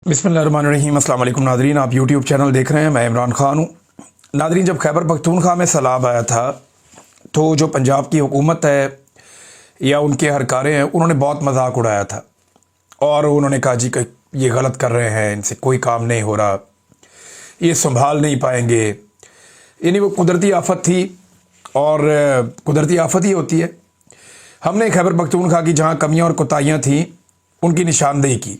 बिस्मिल्लाहिर्रहमानिर्रहीम। अस्सलाम वालेकुम नादरीन, आप यूट्यूब चैनल देख रहे हैं। मैं इमरान ख़ान हूँ। नादरीन, जब खैबर पख्तूनख्वा में सैलाब आया था तो जो पंजाब की हुकूमत है या उनके हरकारे हैं, उन्होंने बहुत मजाक उड़ाया था और उन्होंने कहा जी कि ये गलत कर रहे हैं, इनसे कोई काम नहीं हो रहा, ये संभाल नहीं पाएंगे। यानी वो कुदरती आफत थी और कुदरती आफत ही होती है। हमने खैबर पख्तूनख्वा की जहाँ कमियाँ और कोताहियाँ थीं उनकी निशानदेही की,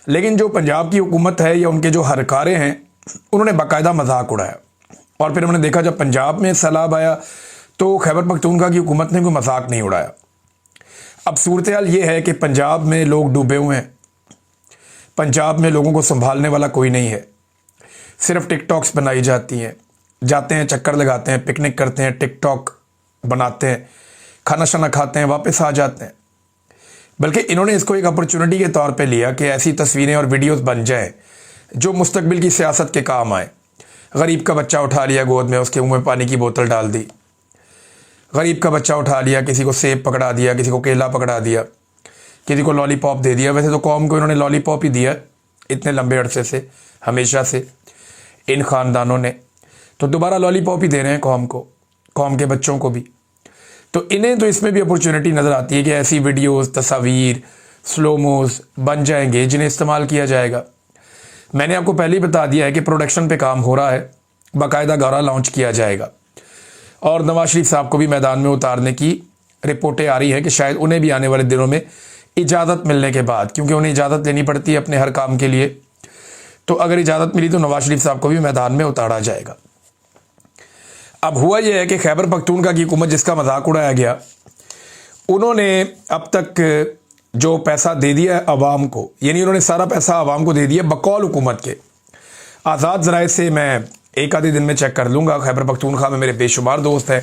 लेकिन जो पंजाब की हुकूमत है या उनके जो हरकारे हैं, उन्होंने बाकायदा मजाक उड़ाया। और फिर हमने देखा जब पंजाब में सैलाब आया तो खैबर पख्तूनख्वा की हुकूमत ने कोई मजाक नहीं उड़ाया। अब सूरत हाल ये है कि पंजाब में लोग डूबे हुए हैं, पंजाब में लोगों को संभालने वाला कोई नहीं है। सिर्फ टिकटॉक्स बनाई जाती हैं, जाते हैं, चक्कर लगाते हैं, पिकनिक करते हैं, टिकटॉक बनाते हैं, खाना शाना खाते हैं, वापस आ जाते हैं। बल्कि इन्होंने इसको एक अपॉर्चुनिटी के तौर पे लिया कि ऐसी तस्वीरें और वीडियोस बन जाएं जो मुस्तकबिल की सियासत के काम आए। गरीब का बच्चा उठा लिया गोद में, उसके मुंह में पानी की बोतल डाल दी। गरीब का बच्चा उठा लिया, किसी को सेब पकड़ा दिया, किसी को केला पकड़ा दिया, किसी को लॉलीपॉप दे दिया। वैसे तो कौम को इन्होंने लॉलीपॉप ही दिया इतने लंबे अरसे से, हमेशा से इन ख़ानदानों ने, तो दोबारा लॉलीपॉप ही दे रहे हैं कौम को, कौम के बच्चों को भी। तो इन्हें तो इसमें भी अपॉर्चुनिटी नज़र आती है कि ऐसी वीडियोस, तस्वीर, स्लोमोस बन जाएंगे जिन्हें इस्तेमाल किया जाएगा। मैंने आपको पहले ही बता दिया है कि प्रोडक्शन पे काम हो रहा है, बाकायदा गाना लॉन्च किया जाएगा और नवाज शरीफ साहब को भी मैदान में उतारने की रिपोर्टें आ रही हैं कि शायद उन्हें भी आने वाले दिनों में इजाज़त मिलने के बाद, क्योंकि उन्हें इजाज़त लेनी पड़ती है अपने हर काम के लिए, तो अगर इजाज़त मिली तो नवाज शरीफ साहब को भी मैदान में उतारा जाएगा। अब हुआ यह है कि खैबर पख्तूनख्वा की हुकूमत जिसका मजाक उड़ाया गया, उन्होंने अब तक जो पैसा दे दिया है अवाम को, यानी उन्होंने सारा पैसा अवाम को दे दिया बकौल हुकूमत के। आज़ाद ज़राए से मैं एक आधे दिन में चेक कर लूँगा। खैबर पख्तूनख्वा में मेरे बेशुमार दोस्त हैं,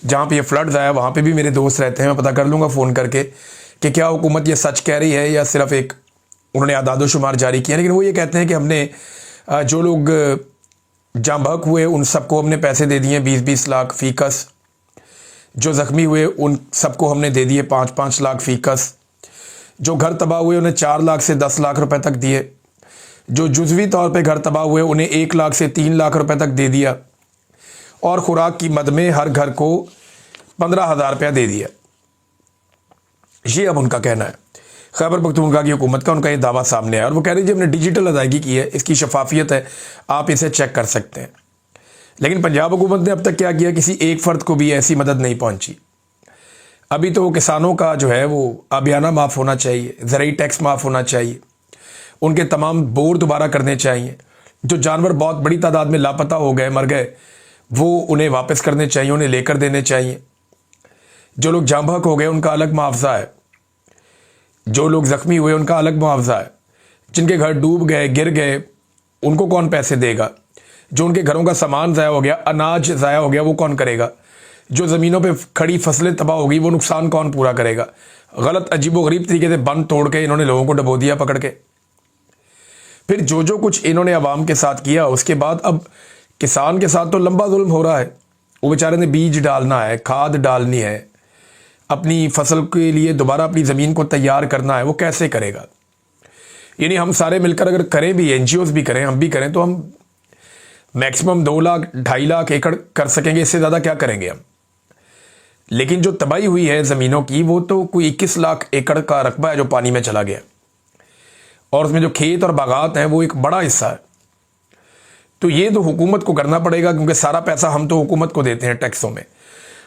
जहाँ पे ये फ्लड्स आया वहाँ पे भी मेरे दोस्त रहते हैं। मैं पता कर लूँगा फ़ोन करके कि क्या हुकूमत ये सच कह रही है या सिर्फ एक उन्होंने आदाद शुमार जारी किया। लेकिन वो ये कहते हैं कि हमने जो लोग जाँ बहक हुए उन सबको हमने पैसे दे दिए 20-20 लाख फ़ीकस, जो ज़ख्मी हुए उन सबको हमने दे दिए 5-5 लाख फ़ीकस, जो घर तबाह हुए उन्हें 4 लाख से 10 लाख रुपए तक दिए, जो जुज़वी तौर पे घर तबाह हुए उन्हें 1 लाख से 3 लाख रुपए तक दे दिया, और खुराक की मद में हर घर को 15,000 रुपया दे दिया। ये अब उनका कहना है। खैबर पख्तूनख्वा की हुकूमत का उनका ये दावा सामने आया और वो कह रही है हमने डिजिटल अदायगी की है, इसकी शफाफियत है, आप इसे चेक कर सकते हैं। लेकिन पंजाब हुकूमत ने अब तक क्या किया, किसी एक फ़र्द को भी ऐसी मदद नहीं पहुंची। अभी तो किसानों का जो है वो आबियाना माफ़ होना चाहिए, ज़रूरी टैक्स माफ़ होना चाहिए, उनके तमाम बोर दोबारा करने चाहिए। जो जानवर बहुत बड़ी तादाद में लापता हो गए, मर गए, वो उन्हें वापस करने चाहिए, उन्हें लेकर देने चाहिए। जो लोग जाँ बहक हो गए उनका अलग मुआवजा है, जो लोग ज़ख्मी हुए उनका अलग मुआवजा है, जिनके घर डूब गए, गिर गए, उनको कौन पैसे देगा, जो उनके घरों का सामान ज़ाया हो गया, अनाज ज़ाया हो गया, वो कौन करेगा, जो ज़मीनों पे खड़ी फसलें तबाह हो गई वो नुकसान कौन पूरा करेगा। गलत अजीबोगरीब तरीके से बंद तोड़ के इन्होंने लोगों को डबो दिया पकड़ के। फिर जो जो कुछ इन्होंने अवाम के साथ किया, उसके बाद अब किसान के साथ तो लंबा जुल्म हो रहा है। वो बेचारे ने बीज डालना है, खाद डालनी है, अपनी फसल के लिए दोबारा अपनी ज़मीन को तैयार करना है, वो कैसे करेगा। यानी हम सारे मिलकर अगर करें भी, एनजीओज़ भी करें, हम भी करें, तो हम मैक्सिमम 2 लाख 2.5 लाख एकड़ कर सकेंगे, इससे ज़्यादा क्या करेंगे हम। लेकिन जो तबाही हुई है ज़मीनों की, वो तो कोई 21 लाख एकड़ का रकबा है जो पानी में चला गया, और उसमें जो खेत और बागात हैं वो एक बड़ा हिस्सा है। तो ये तो हुकूमत को करना पड़ेगा, क्योंकि सारा पैसा हम तो हुकूमत को देते हैं टैक्सों में,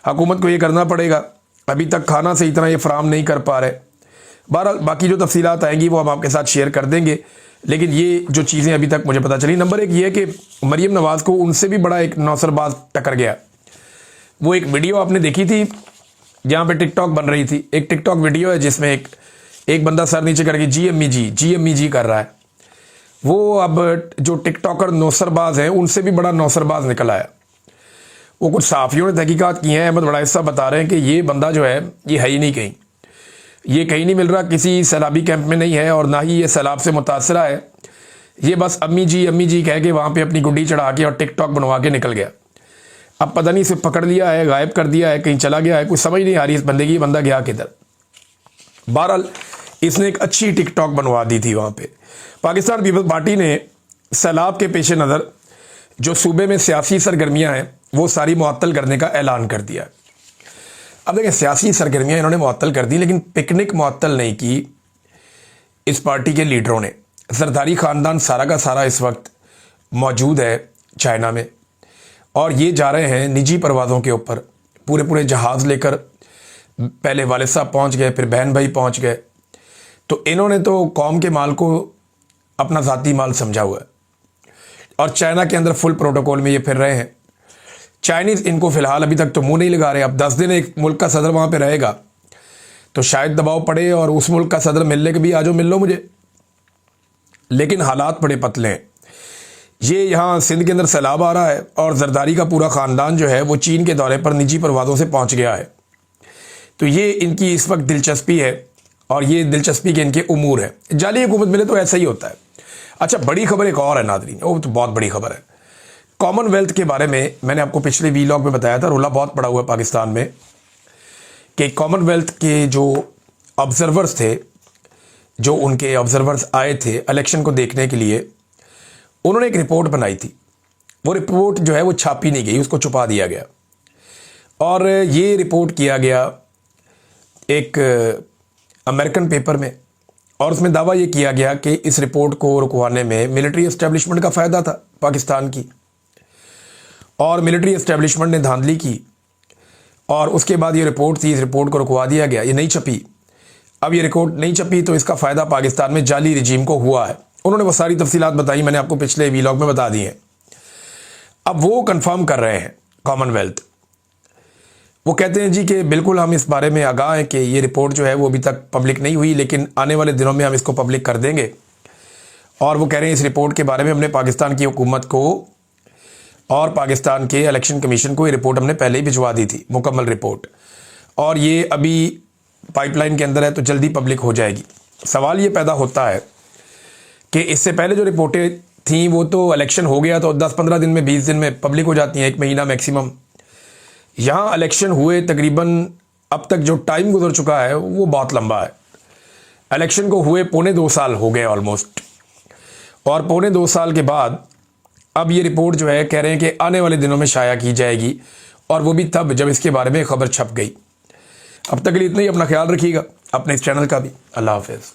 हुकूमत को ये करना पड़ेगा। अभी तक खाना से इतना ये फराम नहीं कर पा रहे। बहरहाल बाकी जो तफसीलात आएंगी वो हम आपके साथ शेयर कर देंगे। लेकिन ये जो चीज़ें अभी तक मुझे पता चली, नंबर एक ये है कि मरीम नवाज़ को उनसे भी बड़ा एक नौसरबाज टक्कर गया। वो एक वीडियो आपने देखी थी जहाँ पे टिकटॉक बन रही थी, एक टिकटॉक वीडियो है जिसमें एक बंदा सर नीचे करके जी अम्मी जी कर रहा है। वो अब जो टिकटॉकर नौसरबाज हैं उनसे भी बड़ा नौसरबाज निकल आया। वो कुछ सहाफ़ियों ने तहकीकात की हैं, अहमद बड़ा हिस्सा बता रहे हैं कि ये बंदा जो है ये है ही नहीं कहीं, ये कहीं नहीं मिल रहा, किसी सैलाबी कैंप में नहीं है और ना ही ये सैलाब से मुतासरा है। ये बस अम्मी जी कह के वहाँ पे अपनी गुड्डी चढ़ा के और टिकटॉक बनवा के निकल गया। अब पता नहीं इसे पकड़ लिया है, गायब कर दिया है, कहीं चला गया है, कुछ समझ नहीं आ रही इस बंदे की, बंदा गया किधर। बहरहाल इसने एक अच्छी टिकटॉक बनवा दी थी वहाँ पे। पाकिस्तान पीपल्स पार्टी ने सैलाब के पेश नज़र जो सूबे में सियासी सरगर्मियाँ हैं वो सारी मुअत्तल करने का ऐलान कर दिया। अब देखिए, सियासी सरगर्मियाँ इन्होंने मुअत्तल कर दी, लेकिन पिकनिक मुअत्तल नहीं की इस पार्टी के लीडरों ने। जरदारी ख़ानदान सारा का सारा इस वक्त मौजूद है चाइना में, और ये जा रहे हैं निजी परवाज़ों के ऊपर, पूरे पूरे जहाज़ लेकर। पहले वालिद साहब पहुँच गए, फिर बहन भाई पहुँच गए। तो इन्होंने तो कौम के माल को अपना ज़ाती माल समझा हुआ है, और चाइना के अंदर फुल प्रोटोकॉल में ये फिर रहे हैं। चाइनीज़ इनको फ़िलहाल अभी तक तो मुंह नहीं लगा रहे। अब 10 दिन एक मुल्क का सदर वहाँ पे रहेगा तो शायद दबाव पड़े और उस मुल्क का सदर मिलने के भी आ जाओ, मिल लो मुझे। लेकिन हालात बड़े पतले हैं। ये यहाँ सिंध के अंदर सैलाब आ रहा है और जरदारी का पूरा ख़ानदान जो है वो चीन के दौरे पर निजी परवाज़ों से पहुँच गया है। तो ये इनकी इस वक्त दिलचस्पी है, और ये दिलचस्पी के इनके उमूर है। जाली हुकूमत मिले तो ऐसा ही होता है। अच्छा, बड़ी खबर एक और है नाज़रीन, वो तो बहुत बड़ी खबर है। कॉमनवेल्थ के बारे में मैंने आपको पिछले वीलॉग में बताया था, रोला बहुत पड़ा हुआ है पाकिस्तान में कि कॉमनवेल्थ के जो ऑब्जर्वर्स थे, जो उनके ऑब्जर्वर्स आए थे इलेक्शन को देखने के लिए, उन्होंने एक रिपोर्ट बनाई थी। वो रिपोर्ट जो है वो छापी नहीं गई, उसको छुपा दिया गया, और ये रिपोर्ट किया गया एक अमेरिकन पेपर में, और उसमें दावा ये किया गया कि इस रिपोर्ट को रुकवाने में मिलिट्री एस्टेब्लिशमेंट का फ़ायदा था पाकिस्तान की, और मिलिट्री एस्टेब्लिशमेंट ने धांधली की, और उसके बाद ये रिपोर्ट थी, इस रिपोर्ट को रुकवा दिया गया, ये नहीं छपी। अब ये रिपोर्ट नहीं छपी तो इसका फ़ायदा पाकिस्तान में जाली रजीम को हुआ है। उन्होंने वो सारी तफसीलात बताई, मैंने आपको पिछले वीलॉग में बता दी हैं। अब वो कंफर्म कर रहे हैं कॉमनवेल्थ। वो कहते हैं जी कि बिल्कुल हम इस बारे में आगाह हैं कि ये रिपोर्ट जो है वो अभी तक पब्लिक नहीं हुई, लेकिन आने वाले दिनों में हम इसको पब्लिक कर देंगे। और वो कह रहे हैं इस रिपोर्ट के बारे में हमने पाकिस्तान की हुकूमत को और पाकिस्तान के इलेक्शन कमीशन को ये रिपोर्ट हमने पहले ही भिजवा दी थी, मुकम्मल रिपोर्ट, और ये अभी पाइपलाइन के अंदर है, तो जल्दी पब्लिक हो जाएगी। सवाल ये पैदा होता है कि इससे पहले जो रिपोर्टें थीं वो तो इलेक्शन हो गया तो 10-15 दिन में, 20 दिन में पब्लिक हो जाती हैं, 1 महीना मैक्सिमम। यहाँ इलेक्शन हुए तकरीबन अब तक जो टाइम गुजर चुका है वो बहुत लंबा है। इलेक्शन को हुए 2.25 साल हो गए ऑलमोस्ट, और 2.25 साल के बाद अब ये रिपोर्ट जो है कह रहे हैं कि आने वाले दिनों में शाया की जाएगी, और वो भी तब जब इसके बारे में खबर छप गई। अब तक के लिए इतना ही। अपना ख्याल रखिएगा, अपने इस चैनल का भी। अल्लाह हाफ़िज़।